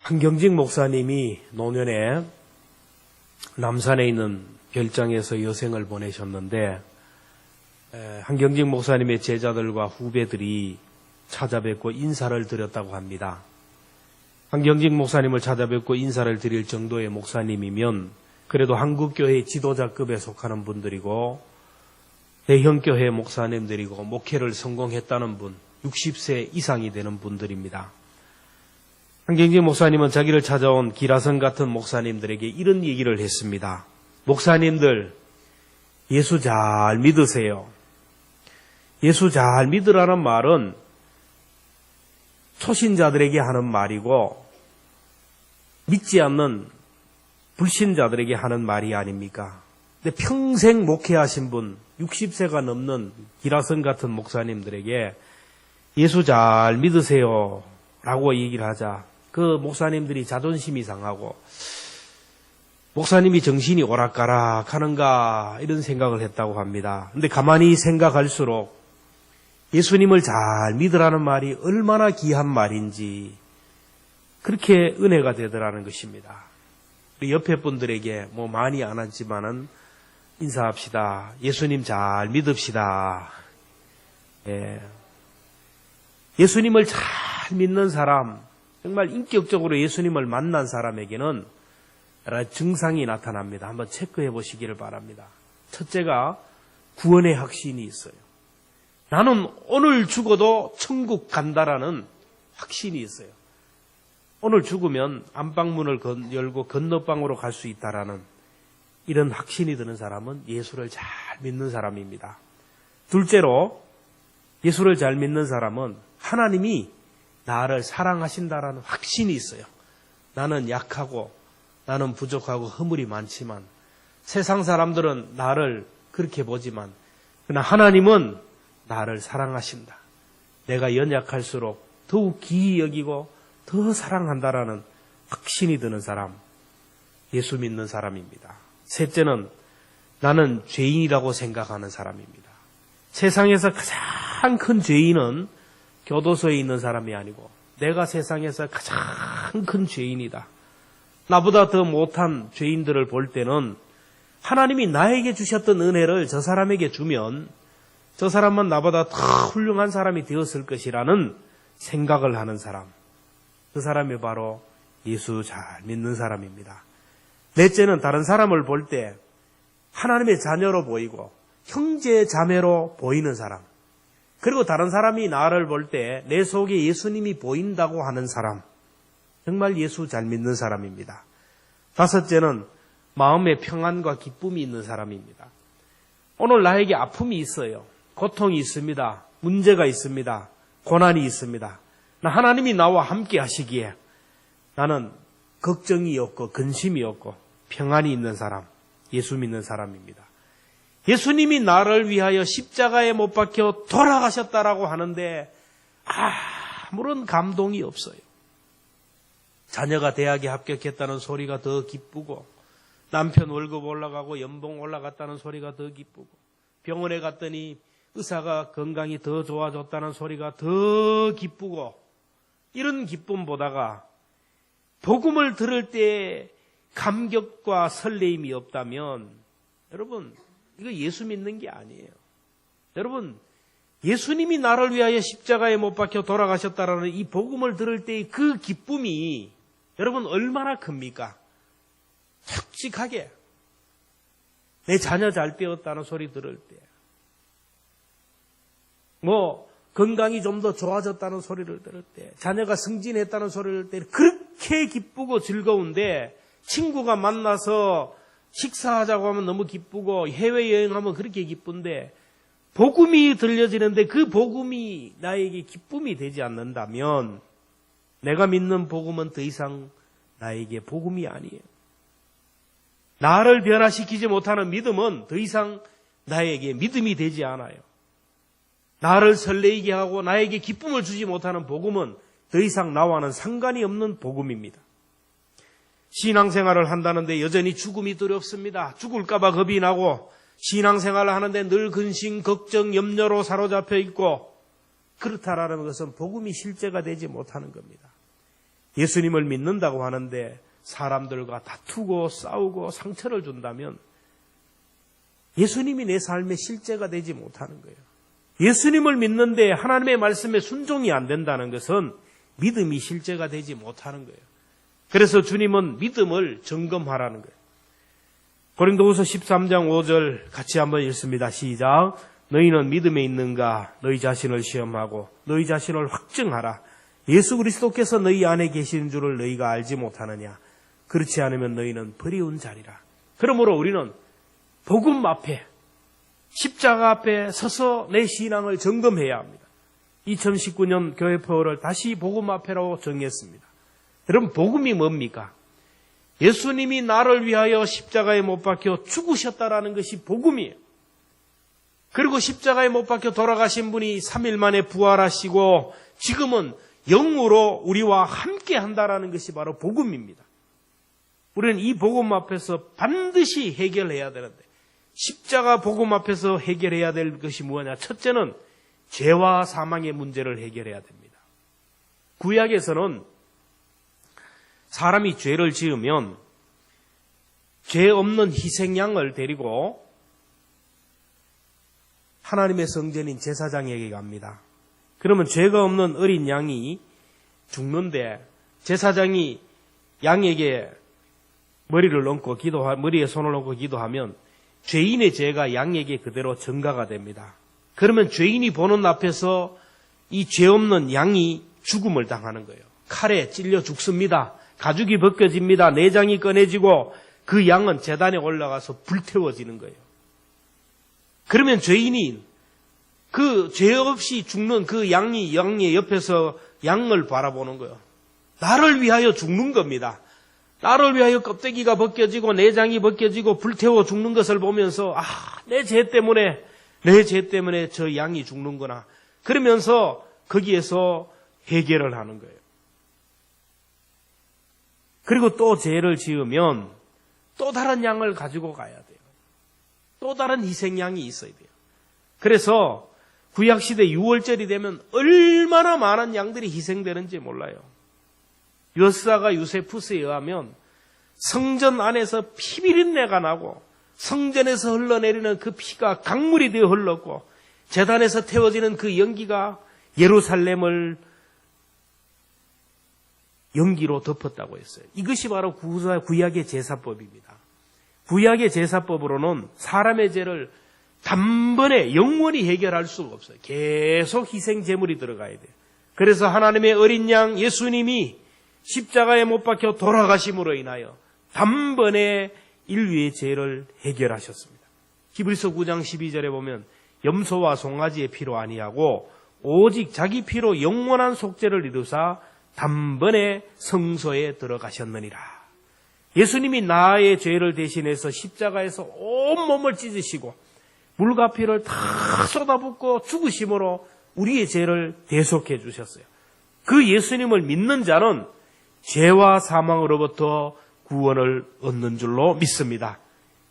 한경직 목사님이 노년에 남산에 있는 별장에서 여생을 보내셨는데 한경직 목사님의 제자들과 후배들이 찾아뵙고 인사를 드렸다고 합니다. 한경직 목사님을 찾아뵙고 인사를 드릴 정도의 목사님이면 그래도 한국교회 지도자급에 속하는 분들이고 대형교회 목사님들이고 목회를 성공했다는 분, 60세 이상이 되는 분들입니다. 한경직 목사님은 자기를 찾아온 기라성 같은 목사님들에게 이런 얘기를 했습니다. 목사님들, 예수 잘 믿으세요. 예수 잘 믿으라는 말은 초신자들에게 하는 말이고 믿지 않는 불신자들에게 하는 말이 아닙니까? 근데 평생 목회하신 분, 60세가 넘는 기라성 같은 목사님들에게 예수 잘 믿으세요 라고 얘기를 하자 그 목사님들이 자존심이 상하고 목사님이 정신이 오락가락 하는가 이런 생각을 했다고 합니다. 근데 가만히 생각할수록 예수님을 잘 믿으라는 말이 얼마나 귀한 말인지 그렇게 은혜가 되더라는 것입니다. 우리 옆에 분들에게 뭐 많이 안 하지만은 인사합시다. 예수님 잘 믿읍시다. 예수님을 잘 믿는 사람, 정말 인격적으로 예수님을 만난 사람에게는 여러 증상이 나타납니다. 한번 체크해 보시기를 바랍니다. 첫째가 구원의 확신이 있어요. 나는 오늘 죽어도 천국 간다라는 확신이 있어요. 오늘 죽으면 안방문을 열고 건너방으로 갈 수 있다라는 이런 확신이 드는 사람은 예수를 잘 믿는 사람입니다. 둘째로 예수를 잘 믿는 사람은 하나님이 나를 사랑하신다라는 확신이 있어요. 나는 약하고 나는 부족하고 허물이 많지만 세상 사람들은 나를 그렇게 보지만 그러나 하나님은 나를 사랑하신다. 내가 연약할수록 더욱 귀히 여기고 더 사랑한다라는 확신이 드는 사람, 예수 믿는 사람입니다. 셋째는 나는 죄인이라고 생각하는 사람입니다. 세상에서 가장 큰 죄인은 교도소에 있는 사람이 아니고 내가 세상에서 가장 큰 죄인이다. 나보다 더 못한 죄인들을 볼 때는 하나님이 나에게 주셨던 은혜를 저 사람에게 주면 저 사람은 나보다 더 훌륭한 사람이 되었을 것이라는 생각을 하는 사람. 그 사람이 바로 예수 잘 믿는 사람입니다. 넷째는 다른 사람을 볼 때 하나님의 자녀로 보이고 형제 자매로 보이는 사람. 그리고 다른 사람이 나를 볼 때 내 속에 예수님이 보인다고 하는 사람. 정말 예수 잘 믿는 사람입니다. 다섯째는 마음의 평안과 기쁨이 있는 사람입니다. 오늘 나에게 아픔이 있어요. 고통이 있습니다. 문제가 있습니다. 고난이 있습니다. 하나님이 나와 함께 하시기에 나는 걱정이 없고 근심이 없고 평안이 있는 사람, 예수 믿는 사람입니다. 예수님이 나를 위하여 십자가에 못 박혀 돌아가셨다라고 하는데 아무런 감동이 없어요. 자녀가 대학에 합격했다는 소리가 더 기쁘고 남편 월급 올라가고 연봉 올라갔다는 소리가 더 기쁘고 병원에 갔더니 의사가 건강이 더 좋아졌다는 소리가 더 기쁘고 이런 기쁨보다가 복음을 들을 때 감격과 설레임이 없다면 여러분 이거 예수 믿는 게 아니에요. 여러분 예수님이 나를 위하여 십자가에 못 박혀 돌아가셨다라는 이 복음을 들을 때의 그 기쁨이 여러분 얼마나 큽니까? 솔직하게 내 자녀 잘 되었다는 소리 들을 때 건강이 좀 더 좋아졌다는 소리를 들을 때 자녀가 승진했다는 소리를 들을 때 그렇게 기쁘고 즐거운데 친구가 만나서 식사하자고 하면 너무 기쁘고 해외여행하면 그렇게 기쁜데 복음이 들려지는데 그 복음이 나에게 기쁨이 되지 않는다면 내가 믿는 복음은 더 이상 나에게 복음이 아니에요. 나를 변화시키지 못하는 믿음은 더 이상 나에게 믿음이 되지 않아요. 나를 설레이게 하고 나에게 기쁨을 주지 못하는 복음은 더 이상 나와는 상관이 없는 복음입니다. 신앙생활을 한다는데 여전히 죽음이 두렵습니다. 죽을까 봐 겁이 나고 신앙생활을 하는데 늘 근심, 걱정, 염려로 사로잡혀 있고 그렇다라는 것은 복음이 실제가 되지 못하는 겁니다. 예수님을 믿는다고 하는데 사람들과 다투고 싸우고 상처를 준다면 예수님이 내 삶의 실제가 되지 못하는 거예요. 예수님을 믿는데 하나님의 말씀에 순종이 안 된다는 것은 믿음이 실제가 되지 못하는 거예요. 그래서 주님은 믿음을 점검하라는 거예요. 고린도후서 13장 5절 같이 한번 읽습니다. 시작. 너희는 믿음에 있는가? 너희 자신을 시험하고 너희 자신을 확증하라. 예수 그리스도께서 너희 안에 계시는 줄을 너희가 알지 못하느냐? 그렇지 않으면 너희는 버리운 자리라. 그러므로 우리는 복음 앞에, 십자가 앞에 서서 내 신앙을 점검해야 합니다. 2019년 교회 표어를 다시 복음 앞에라고 정했습니다. 여러분, 복음이 뭡니까? 예수님이 나를 위하여 십자가에 못 박혀 죽으셨다라는 것이 복음이에요. 그리고 십자가에 못 박혀 돌아가신 분이 3일 만에 부활하시고 지금은 영으로 우리와 함께 한다라는 것이 바로 복음입니다. 우리는 이 복음 앞에서 반드시 해결해야 되는데, 십자가 복음 앞에서 해결해야 될 것이 뭐냐? 첫째는 죄와 사망의 문제를 해결해야 됩니다. 구약에서는 사람이 죄를 지으면 죄 없는 희생양을 데리고 하나님의 성전인 제사장에게 갑니다. 그러면 죄가 없는 어린 양이 죽는데 제사장이 양에게 머리에 손을 얹고 기도하면 죄인의 죄가 양에게 그대로 전가가 됩니다. 그러면 죄인이 보는 앞에서 이 죄 없는 양이 죽음을 당하는 거예요. 칼에 찔려 죽습니다. 가죽이 벗겨집니다. 내장이 꺼내지고 그 양은 제단에 올라가서 불태워지는 거예요. 그러면 죄인이 그 죄 없이 죽는 그 양의 옆에서 양을 바라보는 거예요. 나를 위하여 죽는 겁니다. 나를 위하여 껍데기가 벗겨지고 내장이 벗겨지고 불태워 죽는 것을 보면서 내 죄 때문에 저 양이 죽는구나. 그러면서 거기에서 해결을 하는 거예요. 그리고 또 죄를 지으면 또 다른 양을 가지고 가야 돼요. 또 다른 희생양이 있어야 돼요. 그래서 구약시대 6월절이 되면 얼마나 많은 양들이 희생되는지 몰라요. 여사가 유세푸스에 의하면 성전 안에서 피비린내가 나고 성전에서 흘러내리는 그 피가 강물이 되어 흘렀고 제단에서 태워지는 그 연기가 예루살렘을 연기로 덮었다고 했어요. 이것이 바로 구약의 제사법입니다. 구약의 제사법으로는 사람의 죄를 단번에 영원히 해결할 수가 없어요. 계속 희생 제물이 들어가야 돼요. 그래서 하나님의 어린 양 예수님이 십자가에 못 박혀 돌아가심으로 인하여 단번에 인류의 죄를 해결하셨습니다. 히브리서 9장 12절에 보면 염소와 송아지의 피로 아니하고 오직 자기 피로 영원한 속죄를 이루사 단번에 성소에 들어가셨느니라. 예수님이 나의 죄를 대신해서 십자가에서 온몸을 찢으시고 물과 피를 다 쏟아붓고 죽으심으로 우리의 죄를 대속해 주셨어요. 그 예수님을 믿는 자는 죄와 사망으로부터 구원을 얻는 줄로 믿습니다.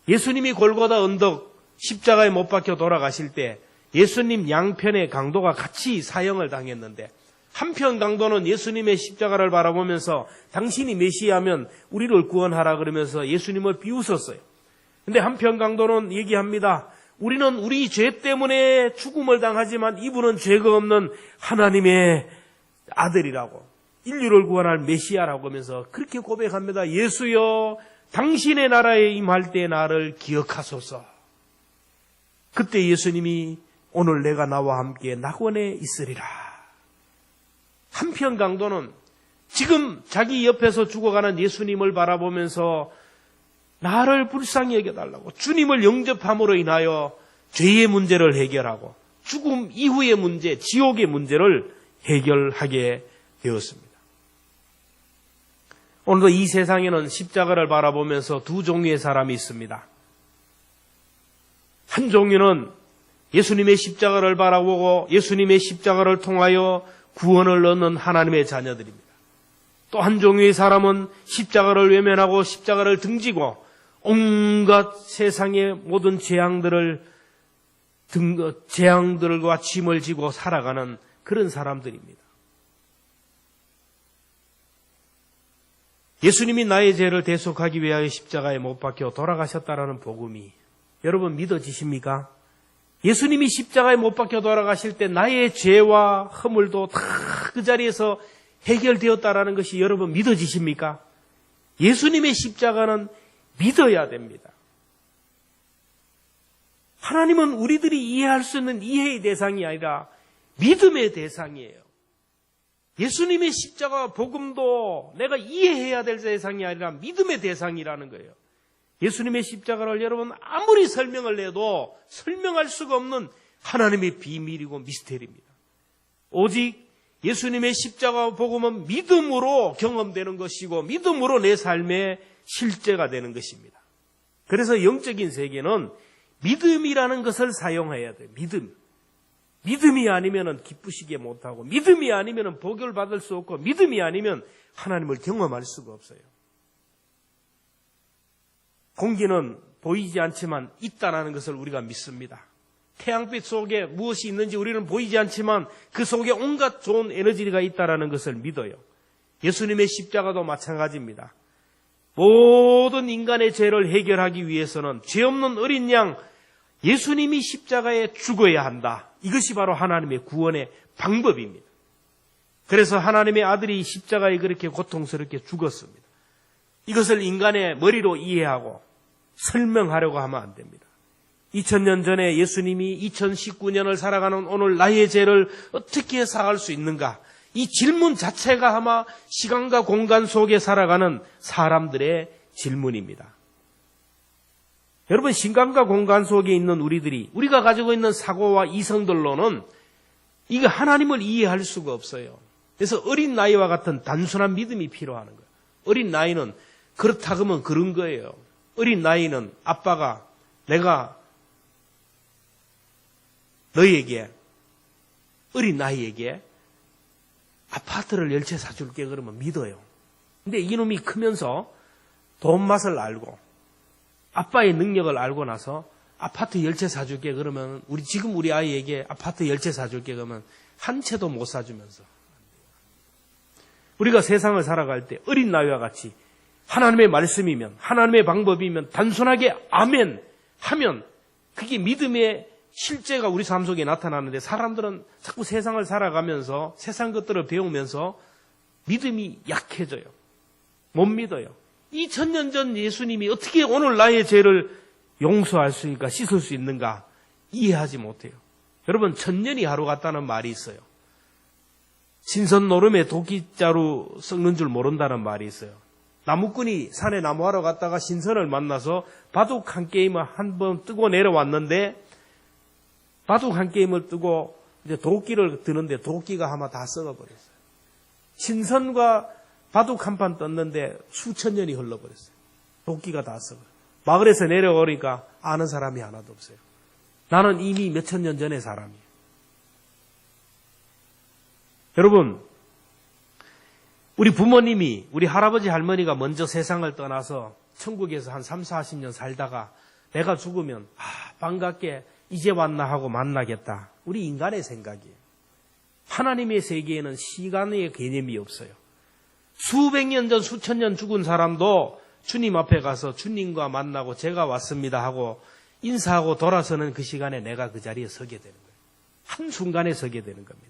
예수님이 골고다 언덕 십자가에 못 박혀 돌아가실 때 예수님 양편의 강도가 같이 사형을 당했는데 한편 강도는 예수님의 십자가를 바라보면서 당신이 메시아면 우리를 구원하라 그러면서 예수님을 비웃었어요. 근데 한편 강도는 얘기합니다. 우리는 우리 죄 때문에 죽음을 당하지만 이분은 죄가 없는 하나님의 아들이라고, 인류를 구원할 메시아라고 하면서 그렇게 고백합니다. 예수여, 당신의 나라에 임할 때 나를 기억하소서. 그때 예수님이 오늘 내가 나와 함께 낙원에 있으리라. 한편 강도는 지금 자기 옆에서 죽어가는 예수님을 바라보면서 나를 불쌍히 여겨달라고, 주님을 영접함으로 인하여 죄의 문제를 해결하고 죽음 이후의 문제, 지옥의 문제를 해결하게 되었습니다. 오늘도 이 세상에는 십자가를 바라보면서 두 종류의 사람이 있습니다. 한 종류는 예수님의 십자가를 바라보고 예수님의 십자가를 통하여 구원을 얻는 하나님의 자녀들입니다. 또 한 종류의 사람은 십자가를 외면하고 십자가를 등지고 온갖 세상의 모든 재앙들과 짐을 지고 살아가는 그런 사람들입니다. 예수님이 나의 죄를 대속하기 위하여 십자가에 못 박혀 돌아가셨다라는 복음이 여러분 믿어지십니까? 예수님이 십자가에 못 박혀 돌아가실 때 나의 죄와 허물도 다 그 자리에서 해결되었다라는 것이 여러분 믿어지십니까? 예수님의 십자가는 믿어야 됩니다. 하나님은 우리들이 이해할 수 있는 이해의 대상이 아니라 믿음의 대상이에요. 예수님의 십자가 복음도 내가 이해해야 될 대상이 아니라 믿음의 대상이라는 거예요. 예수님의 십자가를 여러분 아무리 설명을 해도 설명할 수가 없는 하나님의 비밀이고 미스테리입니다. 오직 예수님의 십자가 복음은 믿음으로 경험되는 것이고 믿음으로 내 삶의 실제가 되는 것입니다. 그래서 영적인 세계는 믿음이라는 것을 사용해야 돼요. 믿음이 아니면 기쁘시게 못하고 믿음이 아니면 복을 받을 수 없고 믿음이 아니면 하나님을 경험할 수가 없어요. 공기는 보이지 않지만 있다는 것을 우리가 믿습니다. 태양빛 속에 무엇이 있는지 우리는 보이지 않지만 그 속에 온갖 좋은 에너지가 있다는 것을 믿어요. 예수님의 십자가도 마찬가지입니다. 모든 인간의 죄를 해결하기 위해서는 죄 없는 어린 양 예수님이 십자가에 죽어야 한다. 이것이 바로 하나님의 구원의 방법입니다. 그래서 하나님의 아들이 십자가에 그렇게 고통스럽게 죽었습니다. 이것을 인간의 머리로 이해하고 설명하려고 하면 안 됩니다. 2000년 전에 예수님이 2019년을 살아가는 오늘 나의 죄를 어떻게 사할 수 있는가? 이 질문 자체가 아마 시간과 공간 속에 살아가는 사람들의 질문입니다. 여러분, 시간과 공간 속에 있는 우리가 가지고 있는 사고와 이성들로는 이거 하나님을 이해할 수가 없어요. 그래서 어린 나이와 같은 단순한 믿음이 필요한 거예요. 어린 나이는 그렇다 그러면 그런 거예요. 어린 나이는 아빠가 내가 너희에게 어린 나이에게 아파트를 10채 사줄게 그러면 믿어요. 근데 이놈이 크면서 돈 맛을 알고 아빠의 능력을 알고 나서 아파트 10채 사줄게 그러면 지금 우리 아이에게 아파트 10채 사줄게 그러면 한 채도 못 사주면서 우리가 세상을 살아갈 때 어린 나이와 같이 하나님의 말씀이면 하나님의 방법이면 단순하게 아멘 하면 그게 믿음의 실제가 우리 삶 속에 나타나는데 사람들은 자꾸 세상을 살아가면서 세상 것들을 배우면서 믿음이 약해져요. 못 믿어요. 2000년 전 예수님이 어떻게 오늘 나의 죄를 용서할 수 있는가, 씻을 수 있는가 이해하지 못해요. 여러분, 천년이 하루 같다는 말이 있어요. 신선 노름에 도끼자루 썩는 줄 모른다는 말이 있어요. 나무꾼이 산에 나무하러 갔다가 신선을 만나서 바둑 한 게임을 한 번 뜨고 내려왔는데 바둑 한 게임을 뜨고 이제 도끼를 드는데 도끼가 아마 다 썩어버렸어요. 신선과 바둑 한 판 떴는데 수천 년이 흘러버렸어요. 도끼가 다 썩어요. 마을에서 내려오니까 아는 사람이 하나도 없어요. 나는 이미 몇천 년 전의 사람이에요. 여러분, 우리 부모님이, 우리 할아버지 할머니가 먼저 세상을 떠나서 천국에서 한 3, 40년 살다가 내가 죽으면 반갑게 이제 왔나 하고 만나겠다. 우리 인간의 생각이에요. 하나님의 세계에는 시간의 개념이 없어요. 수백 년 전, 수천 년 죽은 사람도 주님 앞에 가서 주님과 만나고 제가 왔습니다 하고 인사하고 돌아서는 그 시간에 내가 그 자리에 서게 되는 거예요. 한순간에 서게 되는 겁니다.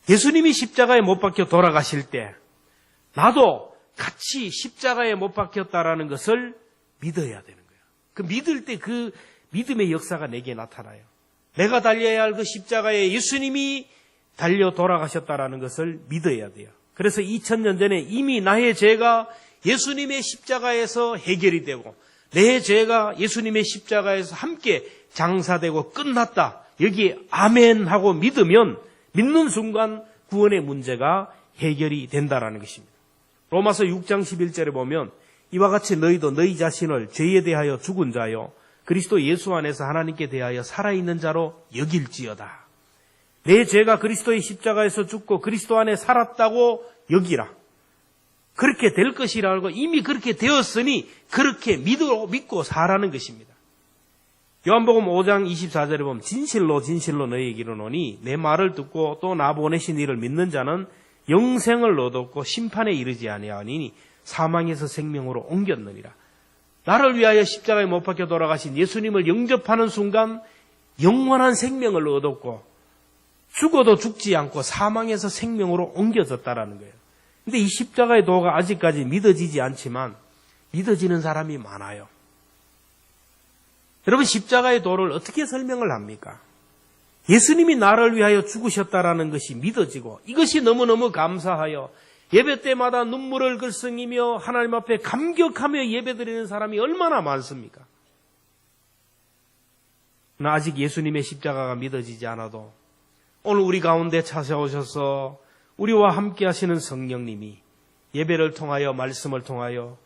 예수님이 십자가에 못 박혀 돌아가실 때 나도 같이 십자가에 못 박혔다라는 것을 믿어야 되는 거예요. 그 믿을 때 그 믿음의 역사가 내게 나타나요. 내가 달려야 할 그 십자가에 예수님이 달려 돌아가셨다라는 것을 믿어야 돼요. 그래서 2000년 전에 이미 나의 죄가 예수님의 십자가에서 해결이 되고 내 죄가 예수님의 십자가에서 함께 장사되고 끝났다. 여기에 아멘 하고 믿으면 믿는 순간 구원의 문제가 해결이 된다라는 것입니다. 로마서 6장 11절에 보면 이와 같이 너희도 너희 자신을 죄에 대하여 죽은 자요 그리스도 예수 안에서 하나님께 대하여 살아있는 자로 여길지어다. 내 죄가 그리스도의 십자가에서 죽고 그리스도 안에 살았다고 여기라. 그렇게 될 것이라 알고 이미 그렇게 되었으니 그렇게 믿고 살아는 것입니다. 요한복음 5장 24절에 보면 진실로 진실로 너희에게 이르노니 내 말을 듣고 또 나 보내신 이를 믿는 자는 영생을 얻었고 심판에 이르지 아니하니 사망에서 생명으로 옮겼느니라. 나를 위하여 십자가에 못 박혀 돌아가신 예수님을 영접하는 순간 영원한 생명을 얻었고 죽어도 죽지 않고 사망에서 생명으로 옮겨졌다라는 거예요. 근데 이 십자가의 도가 아직까지 믿어지지 않지만 믿어지는 사람이 많아요. 여러분, 십자가의 도를 어떻게 설명을 합니까? 예수님이 나를 위하여 죽으셨다라는 것이 믿어지고 이것이 너무너무 감사하여 예배 때마다 눈물을 글썽이며 하나님 앞에 감격하며 예배드리는 사람이 얼마나 많습니까? 나 아직 예수님의 십자가가 믿어지지 않아도 오늘 우리 가운데 찾아오셔서 우리와 함께 하시는 성령님이 예배를 통하여 말씀을 통하여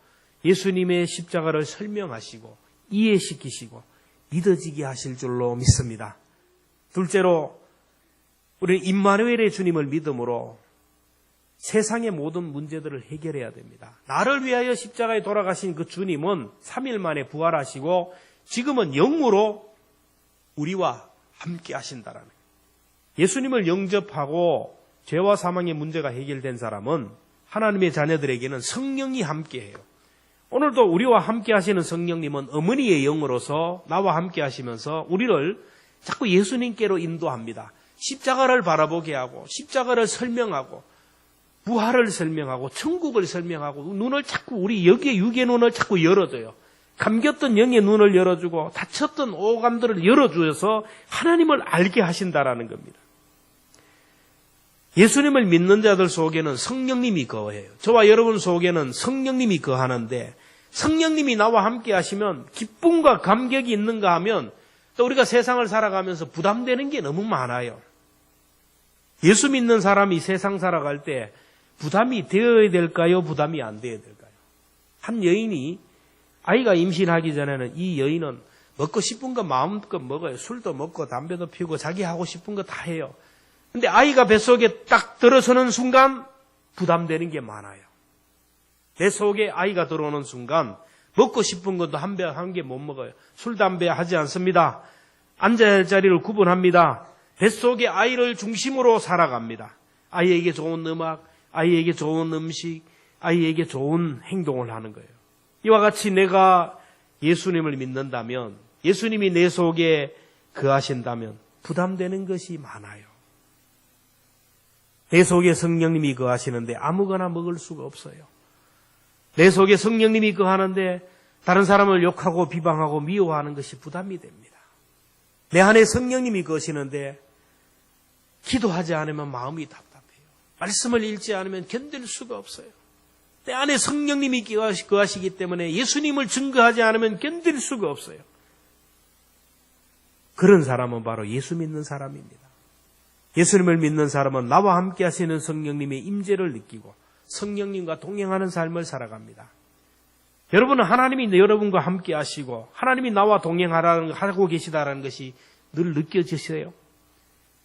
예수님의 십자가를 설명하시고 이해시키시고 믿어지게 하실 줄로 믿습니다. 둘째로 우리는 임마누엘의 주님을 믿음으로 세상의 모든 문제들을 해결해야 됩니다. 나를 위하여 십자가에 돌아가신 그 주님은 3일 만에 부활하시고 지금은 영으로 우리와 함께 하신다라는 거예요. 예수님을 영접하고 죄와 사망의 문제가 해결된 사람은 하나님의 자녀들에게는 성령이 함께해요. 오늘도 우리와 함께 하시는 성령님은 어머니의 영으로서 나와 함께 하시면서 우리를 자꾸 예수님께로 인도합니다. 십자가를 바라보게 하고 십자가를 설명하고 부활을 설명하고 천국을 설명하고 눈을 자꾸 우리 여기에 육의 눈을 자꾸 열어줘요. 감겼던 영의 눈을 열어주고 닫혔던 오감들을 열어주어서 하나님을 알게 하신다라는 겁니다. 예수님을 믿는 자들 속에는 성령님이 거해요. 저와 여러분 속에는 성령님이 거하는데 성령님이 나와 함께 하시면 기쁨과 감격이 있는가 하면 또 우리가 세상을 살아가면서 부담되는 게 너무 많아요. 예수 믿는 사람이 세상 살아갈 때 부담이 되어야 될까요? 부담이 안 되어야 될까요? 한 여인이 아이가 임신하기 전에는 이 여인은 먹고 싶은 거 마음껏 먹어요. 술도 먹고 담배도 피우고 자기 하고 싶은 거 다 해요. 근데 아이가 뱃속에 딱 들어서는 순간 부담되는 게 많아요. 내 속에 아이가 들어오는 순간 먹고 싶은 것도 한 개 못 먹어요. 술, 담배 하지 않습니다. 앉아야 할 자리를 구분합니다. 뱃속에 아이를 중심으로 살아갑니다. 아이에게 좋은 음악, 아이에게 좋은 음식, 아이에게 좋은 행동을 하는 거예요. 이와 같이 내가 예수님을 믿는다면, 예수님이 내 속에 거하신다면 부담되는 것이 많아요. 내 속에 성령님이 거하시는데 아무거나 먹을 수가 없어요. 내 속에 성령님이 거하는데 다른 사람을 욕하고 비방하고 미워하는 것이 부담이 됩니다. 내 안에 성령님이 거하시는데 기도하지 않으면 마음이 답답해요. 말씀을 읽지 않으면 견딜 수가 없어요. 내 안에 성령님이 거하시기 때문에 예수님을 증거하지 않으면 견딜 수가 없어요. 그런 사람은 바로 예수 믿는 사람입니다. 예수님을 믿는 사람은 나와 함께 하시는 성령님의 임재를 느끼고 성령님과 동행하는 삶을 살아갑니다. 여러분은 하나님이 여러분과 함께 하시고 하나님이 나와 동행하고 계시다는 것이 늘 느껴지세요?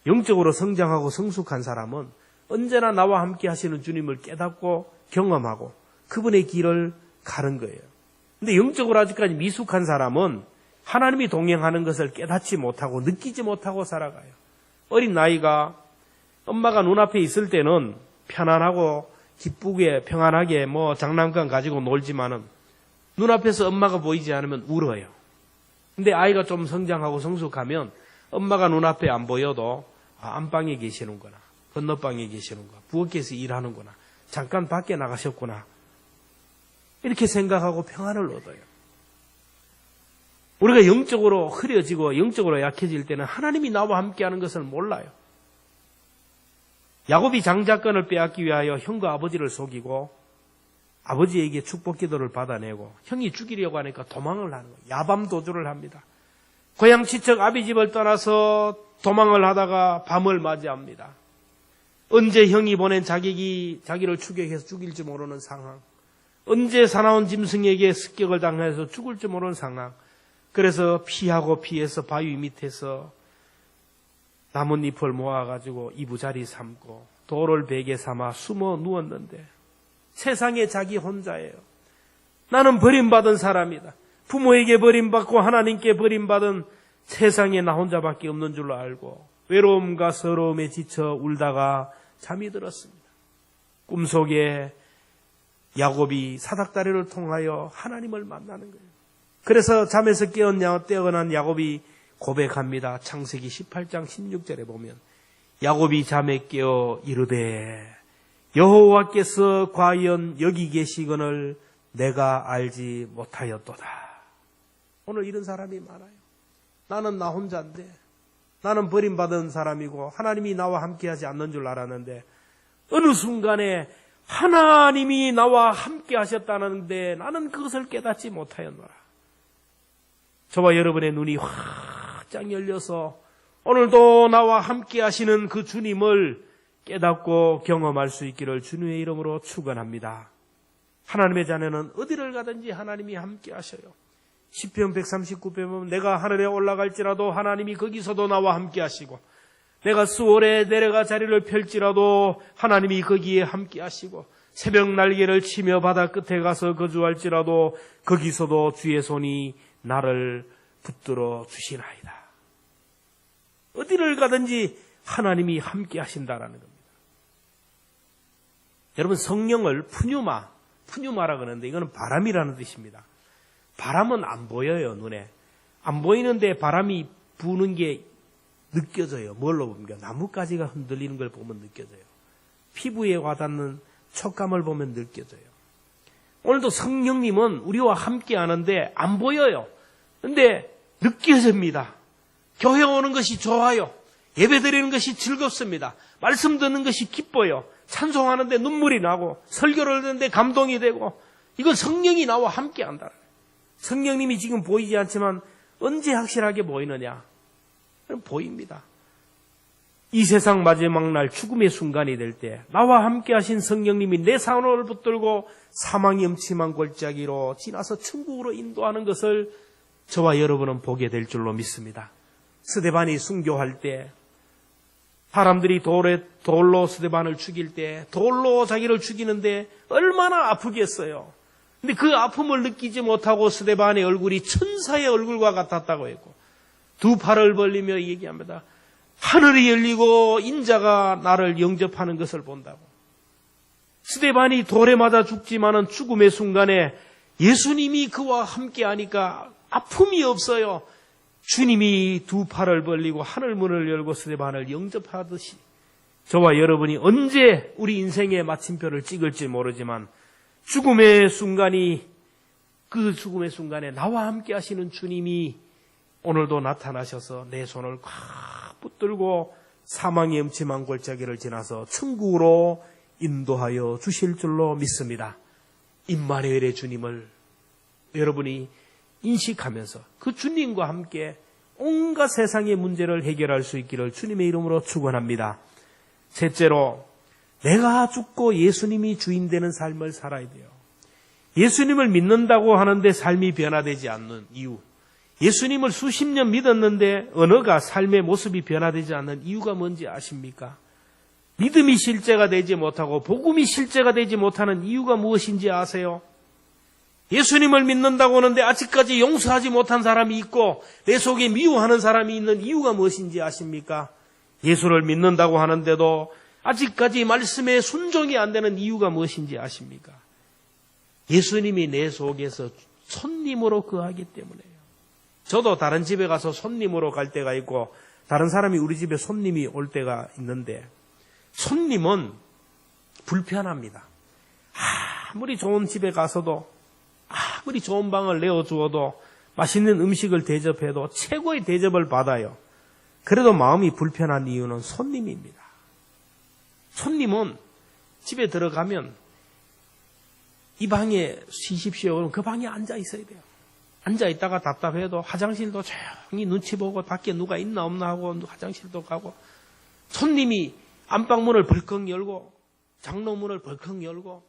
영적으로 성장하고 성숙한 사람은 언제나 나와 함께 하시는 주님을 깨닫고 경험하고 그분의 길을 가는 거예요. 근데 영적으로 아직까지 미숙한 사람은 하나님이 동행하는 것을 깨닫지 못하고 느끼지 못하고 살아가요. 어린 나이가 엄마가 눈앞에 있을 때는 편안하고 기쁘게 평안하게 장난감 가지고 놀지만은 눈앞에서 엄마가 보이지 않으면 울어요. 근데 아이가 좀 성장하고 성숙하면 엄마가 눈앞에 안 보여도 안방에 계시는구나, 건너방에 계시는구나, 부엌에서 일하는구나, 잠깐 밖에 나가셨구나 이렇게 생각하고 평안을 얻어요. 우리가 영적으로 흐려지고 영적으로 약해질 때는 하나님이 나와 함께하는 것을 몰라요. 야곱이 장자권을 빼앗기 위하여 형과 아버지를 속이고 아버지에게 축복 기도를 받아내고 형이 죽이려고 하니까 도망을 하는 거예요. 야밤 도주를 합니다. 고향 친척 아비 집을 떠나서 도망을 하다가 밤을 맞이합니다. 언제 형이 보낸 자기를 추격해서 죽일지 모르는 상황, 언제 사나운 짐승에게 습격을 당해서 죽을지 모르는 상황. 그래서 피해서 바위 밑에서 나뭇잎을 모아가지고 이부자리 삼고 돌을 베개 삼아 숨어 누웠는데 세상에 자기 혼자예요. 나는 버림받은 사람이다. 부모에게 버림받고 하나님께 버림받은 세상에 나 혼자밖에 없는 줄로 알고 외로움과 서러움에 지쳐 울다가 잠이 들었습니다. 꿈속에 야곱이 사닥다리를 통하여 하나님을 만나는 거예요. 그래서 잠에서 깨어난 야곱이 고백합니다. 창세기 18장 16절에 보면 야곱이 잠에 깨어 이르되 여호와께서 과연 여기 계시거늘 내가 알지 못하였도다. 오늘 이런 사람이 많아요. 나는 나 혼자인데, 나는 버림받은 사람이고 하나님이 나와 함께하지 않는 줄 알았는데 어느 순간에 하나님이 나와 함께 하셨다는데 나는 그것을 깨닫지 못하였노라. 저와 여러분의 눈이 활짝 열려서 오늘도 나와 함께 하시는 그 주님을 깨닫고 경험할 수 있기를 주님의 이름으로 축원합니다. 하나님의 자녀는 어디를 가든지 하나님이 함께 하셔요. 시편 139편 보면 내가 하늘에 올라갈지라도 하나님이 거기서도 나와 함께 하시고, 내가 수월에 내려가 자리를 펼지라도 하나님이 거기에 함께 하시고, 새벽 날개를 치며 바다 끝에 가서 거주할지라도 거기서도 주의 손이 나를 붙들어 주시나이다. 어디를 가든지 하나님이 함께 하신다라는 겁니다. 여러분, 성령을 푸뉴마라 그러는데 이거는 바람이라는 뜻입니다. 바람은 안 보여요, 눈에. 안 보이는데 바람이 부는 게 느껴져요. 뭘로 보면 나뭇가지가 흔들리는 걸 보면 느껴져요. 피부에 와닿는 촉감을 보면 느껴져요. 오늘도 성령님은 우리와 함께 하는데 안 보여요. 근데 느껴집니다. 교회 오는 것이 좋아요. 예배 드리는 것이 즐겁습니다. 말씀 듣는 것이 기뻐요. 찬송하는데 눈물이 나고 설교를 듣는데 감동이 되고, 이건 성령이 나와 함께 한다. 성령님이 지금 보이지 않지만 언제 확실하게 보이느냐? 보입니다. 이 세상 마지막 날 죽음의 순간이 될 때 나와 함께 하신 성령님이 내 손을 붙들고 사망이 음침한 골짜기로 지나서 천국으로 인도하는 것을 저와 여러분은 보게 될 줄로 믿습니다. 스데반이 순교할 때 사람들이 돌로 스데반을 죽일 때 돌로 자기를 죽이는데 얼마나 아프겠어요. 근데 그 아픔을 느끼지 못하고 스데반의 얼굴이 천사의 얼굴과 같았다고 했고, 두 팔을 벌리며 얘기합니다. 하늘이 열리고 인자가 나를 영접하는 것을 본다고. 스데반이 돌에 맞아 죽지만은 죽음의 순간에 예수님이 그와 함께 하니까 아픔이 없어요. 주님이 두 팔을 벌리고 하늘 문을 열고 스데반을 영접하듯이 저와 여러분이 언제 우리 인생의 마침표를 찍을지 모르지만 죽음의 순간에 나와 함께 하시는 주님이 오늘도 나타나셔서 내 손을 꽉 붙들고 사망의 음침한 골짜기를 지나서 천국으로 인도하여 주실 줄로 믿습니다. 임마누엘의 주님을 여러분이 인식하면서 그 주님과 함께 온갖 세상의 문제를 해결할 수 있기를 주님의 이름으로 축원합니다. 셋째로, 내가 죽고 예수님이 주인 되는 삶을 살아야 돼요. 예수님을 믿는다고 하는데 삶이 변화되지 않는 이유, 예수님을 수십 년 믿었는데 언어가 삶의 모습이 변화되지 않는 이유가 뭔지 아십니까? 믿음이 실제가 되지 못하고 복음이 실제가 되지 못하는 이유가 무엇인지 아세요? 예수님을 믿는다고 하는데 아직까지 용서하지 못한 사람이 있고 내 속에 미워하는 사람이 있는 이유가 무엇인지 아십니까? 예수를 믿는다고 하는데도 아직까지 말씀에 순종이 안 되는 이유가 무엇인지 아십니까? 예수님이 내 속에서 손님으로 거하기 때문에요. 저도 다른 집에 가서 손님으로 갈 때가 있고 다른 사람이 우리 집에 손님이 올 때가 있는데, 손님은 불편합니다. 아무리 좋은 집에 가서도, 아무리 좋은 방을 내어주어도, 맛있는 음식을 대접해도 최고의 대접을 받아요. 그래도 마음이 불편한 이유는 손님입니다. 손님은 집에 들어가면 이 방에 쉬십시오. 그럼 그 방에 앉아 있어야 돼요. 앉아 있다가 답답해도 화장실도 조용히 눈치 보고 밖에 누가 있나 없나 하고 화장실도 가고, 손님이 안방문을 벌컥 열고 장롱문을 벌컥 열고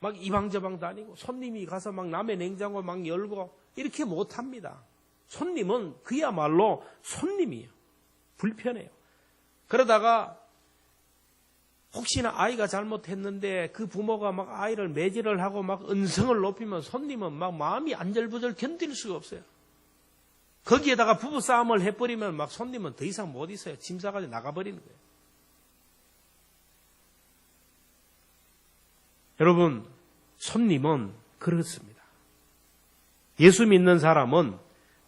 막 이 방 저 방 다니고, 손님이 가서 막 남의 냉장고 막 열고 이렇게 못합니다. 손님은 그야말로 손님이에요. 불편해요. 그러다가 혹시나 아이가 잘못했는데 그 부모가 막 아이를 매질을 하고 막 언성을 높이면 손님은 막 마음이 안절부절 견딜 수가 없어요. 거기에다가 부부싸움을 해버리면 막 손님은 더 이상 못 있어요. 짐 싸가지고 나가버리는 거예요. 여러분, 손님은 그렇습니다. 예수 믿는 사람은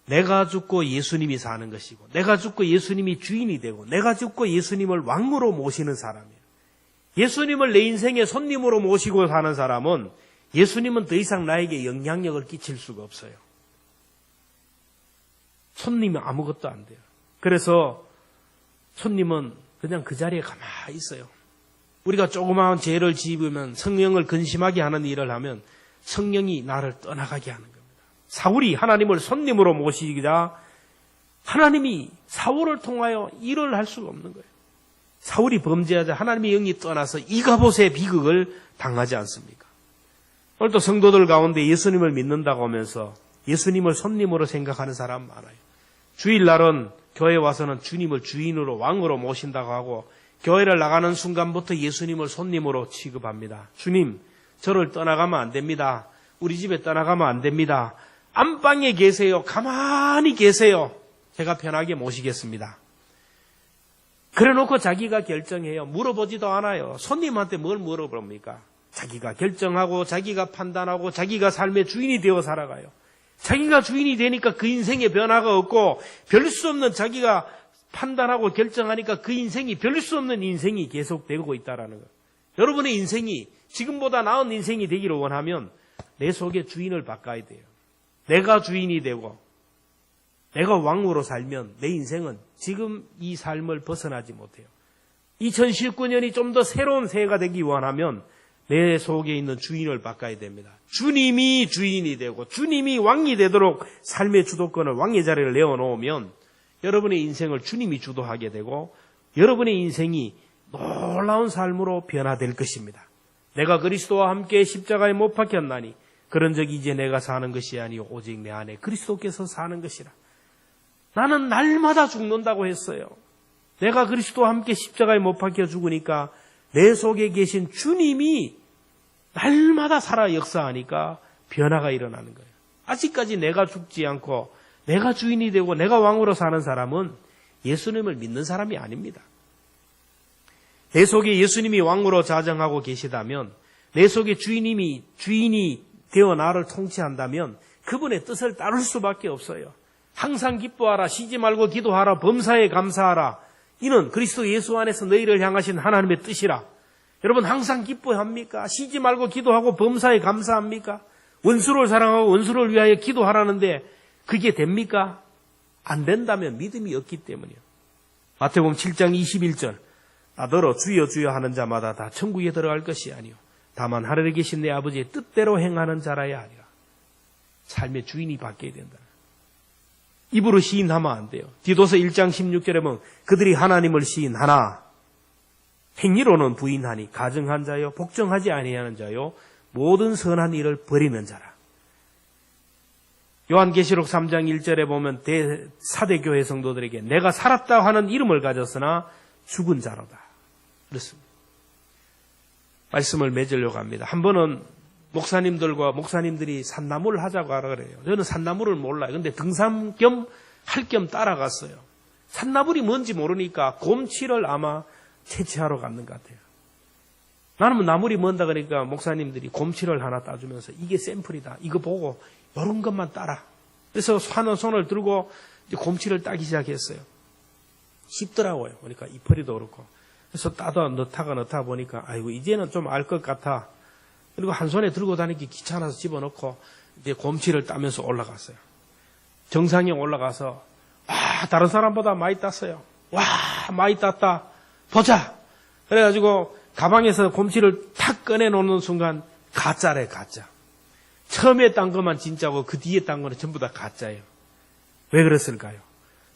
내가 죽고 예수님이 사는 것이고, 내가 죽고 예수님이 주인이 되고, 내가 죽고 예수님을 왕으로 모시는 사람이에요. 예수님을 내 인생의 손님으로 모시고 사는 사람은 예수님은 더 이상 나에게 영향력을 끼칠 수가 없어요. 손님은 아무것도 안 돼요. 그래서 손님은 그냥 그 자리에 가만히 있어요. 우리가 조그마한 죄를 지으면 성령을 근심하게 하는 일을 하면 성령이 나를 떠나가게 하는 겁니다. 사울이 하나님을 손님으로 모시기자 하나님이 사울을 통하여 일을 할 수가 없는 거예요. 사울이 범죄하자 하나님의 영이 떠나서 이가봇의 비극을 당하지 않습니까? 오늘도 성도들 가운데 예수님을 믿는다고 하면서 예수님을 손님으로 생각하는 사람 많아요. 주일날은 교회 와서는 주님을 주인으로 왕으로 모신다고 하고 교회를 나가는 순간부터 예수님을 손님으로 취급합니다. 주님, 저를 떠나가면 안 됩니다. 우리 집에 떠나가면 안 됩니다. 안방에 계세요. 가만히 계세요. 제가 편하게 모시겠습니다. 그래놓고 자기가 결정해요. 물어보지도 않아요. 손님한테 뭘 물어봅니까? 자기가 결정하고 자기가 판단하고 자기가 삶의 주인이 되어 살아가요. 자기가 주인이 되니까 그 인생에 변화가 없고 별 수 없는 자기가 판단하고 결정하니까 그 인생이 별 수 없는 인생이 계속되고 있다는 거예요. 여러분의 인생이 지금보다 나은 인생이 되기를 원하면 내 속에 주인을 바꿔야 돼요. 내가 주인이 되고 내가 왕으로 살면 내 인생은 지금 이 삶을 벗어나지 못해요. 2019년이 좀 더 새로운 새해가 되기 원하면 내 속에 있는 주인을 바꿔야 됩니다. 주님이 주인이 되고 주님이 왕이 되도록 삶의 주도권을 왕의 자리를 내어놓으면 여러분의 인생을 주님이 주도하게 되고 여러분의 인생이 놀라운 삶으로 변화될 것입니다. 내가 그리스도와 함께 십자가에 못 박혔나니 그런 적이 이제 내가 사는 것이 아니요 오직 내 안에 그리스도께서 사는 것이라. 나는 날마다 죽는다고 했어요. 내가 그리스도와 함께 십자가에 못 박혀 죽으니까 내 속에 계신 주님이 날마다 살아 역사하니까 변화가 일어나는 거예요. 아직까지 내가 죽지 않고 내가 주인이 되고 내가 왕으로 사는 사람은 예수님을 믿는 사람이 아닙니다. 내 속에 예수님이 왕으로 자정하고 계시다면, 내 속에 주인이 되어 나를 통치한다면 그분의 뜻을 따를 수밖에 없어요. 항상 기뻐하라, 쉬지 말고 기도하라, 범사에 감사하라. 이는 그리스도 예수 안에서 너희를 향하신 하나님의 뜻이라. 여러분 항상 기뻐합니까? 쉬지 말고 기도하고 범사에 감사합니까? 원수를 사랑하고 원수를 위하여 기도하라는데 그게 됩니까? 안 된다면 믿음이 없기 때문이요. 마태복음 7장 21절 나더러 주여 주여 하는 자마다 다 천국에 들어갈 것이 아니요 다만 하늘에 계신 내 아버지의 뜻대로 행하는 자라야 하리라. 삶의 주인이 바뀌어야 된다. 입으로 시인하면 안 돼요. 디도서 1장 16절에 보면 그들이 하나님을 시인하나 행위로는 부인하니 가증한 자요 복종하지 아니하는 자요 모든 선한 일을 버리는 자라. 요한계시록 3장 1절에 보면 사대교회 성도들에게 내가 살았다 하는 이름을 가졌으나 죽은 자로다. 그렇습니다. 말씀을 맺으려고 합니다. 한 번은 목사님들이 산나물을 하자고 하라 그래요. 저는 산나물을 몰라요. 근데 등산 겸 할 겸 따라갔어요. 산나물이 뭔지 모르니까 곰치를 아마 채취하러 갔는 것 같아요. 나는 나물이 뭔다 그러니까 목사님들이 곰치를 하나 따주면서 이게 샘플이다. 이거 보고 이런 것만 따라. 그래서 하는 손을 들고 이제 곰치를 따기 시작했어요. 쉽더라고요. 그러니까 이파리도 그렇고. 그래서 따다 넣다가 보니까 아이고 이제는 좀 알 것 같아. 그리고 한 손에 들고 다니기 귀찮아서 집어넣고 이제 곰치를 따면서 올라갔어요. 정상에 올라가서 와 다른 사람보다 많이 땄어요. 와 많이 땄다. 보자. 그래가지고 가방에서 곰치를 탁 꺼내놓는 순간 가짜래 가짜. 처음에 딴 것만 진짜고 그 뒤에 딴 거는 전부 다 가짜예요. 왜 그랬을까요?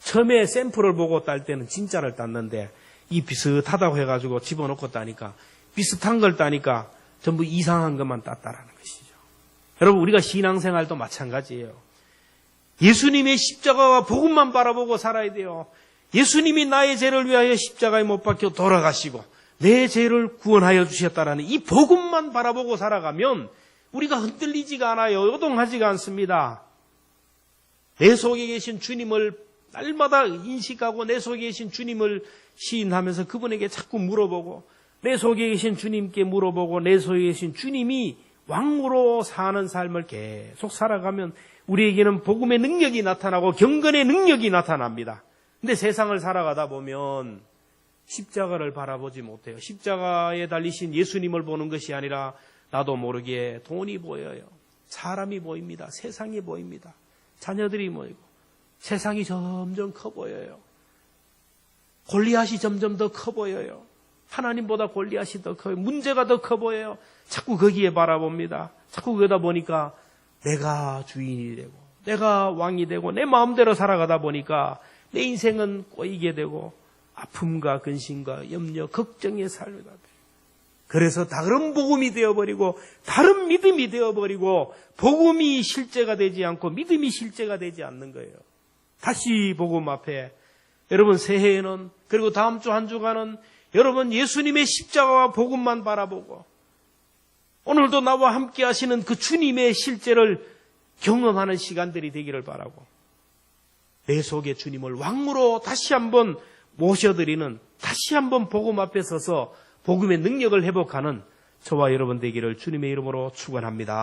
처음에 샘플을 보고 딸 때는 진짜를 땄는데 이 비슷하다고 해가지고 집어넣고 따니까 비슷한 걸 따니까 전부 이상한 것만 땄다라는 것이죠. 여러분 우리가 신앙생활도 마찬가지예요. 예수님의 십자가와 복음만 바라보고 살아야 돼요. 예수님이 나의 죄를 위하여 십자가에 못 박혀 돌아가시고 내 죄를 구원하여 주셨다라는 이 복음만 바라보고 살아가면 우리가 흔들리지가 않아요. 요동하지가 않습니다. 내 속에 계신 주님을 날마다 인식하고 내 속에 계신 주님을 시인하면서 그분에게 자꾸 물어보고 내 속에 계신 주님께 물어보고 내 속에 계신 주님이 왕으로 사는 삶을 계속 살아가면 우리에게는 복음의 능력이 나타나고 경건의 능력이 나타납니다. 근데 세상을 살아가다 보면 십자가를 바라보지 못해요. 십자가에 달리신 예수님을 보는 것이 아니라 나도 모르게 돈이 보여요. 사람이 보입니다. 세상이 보입니다. 자녀들이 보이고 세상이 점점 커 보여요. 골리앗이 점점 더 커 보여요. 하나님보다 골리앗이 더 커요. 문제가 더 커 보여요. 자꾸 거기에 바라봅니다. 자꾸 거기다 보니까 내가 주인이 되고 내가 왕이 되고 내 마음대로 살아가다 보니까 내 인생은 꼬이게 되고 아픔과 근심과 염려, 걱정의 삶이 돼요. 그래서 다른 복음이 되어버리고 다른 믿음이 되어버리고 복음이 실제가 되지 않고 믿음이 실제가 되지 않는 거예요. 다시 복음 앞에 여러분 새해에는 그리고 다음 주 한 주간은 여러분 예수님의 십자가와 복음만 바라보고 오늘도 나와 함께 하시는 그 주님의 실제를 경험하는 시간들이 되기를 바라고 내 속에 주님을 왕으로 다시 한번 모셔드리는 다시 한번 복음 앞에 서서 복음의 능력을 회복하는 저와 여러분 되기를 주님의 이름으로 축원합니다.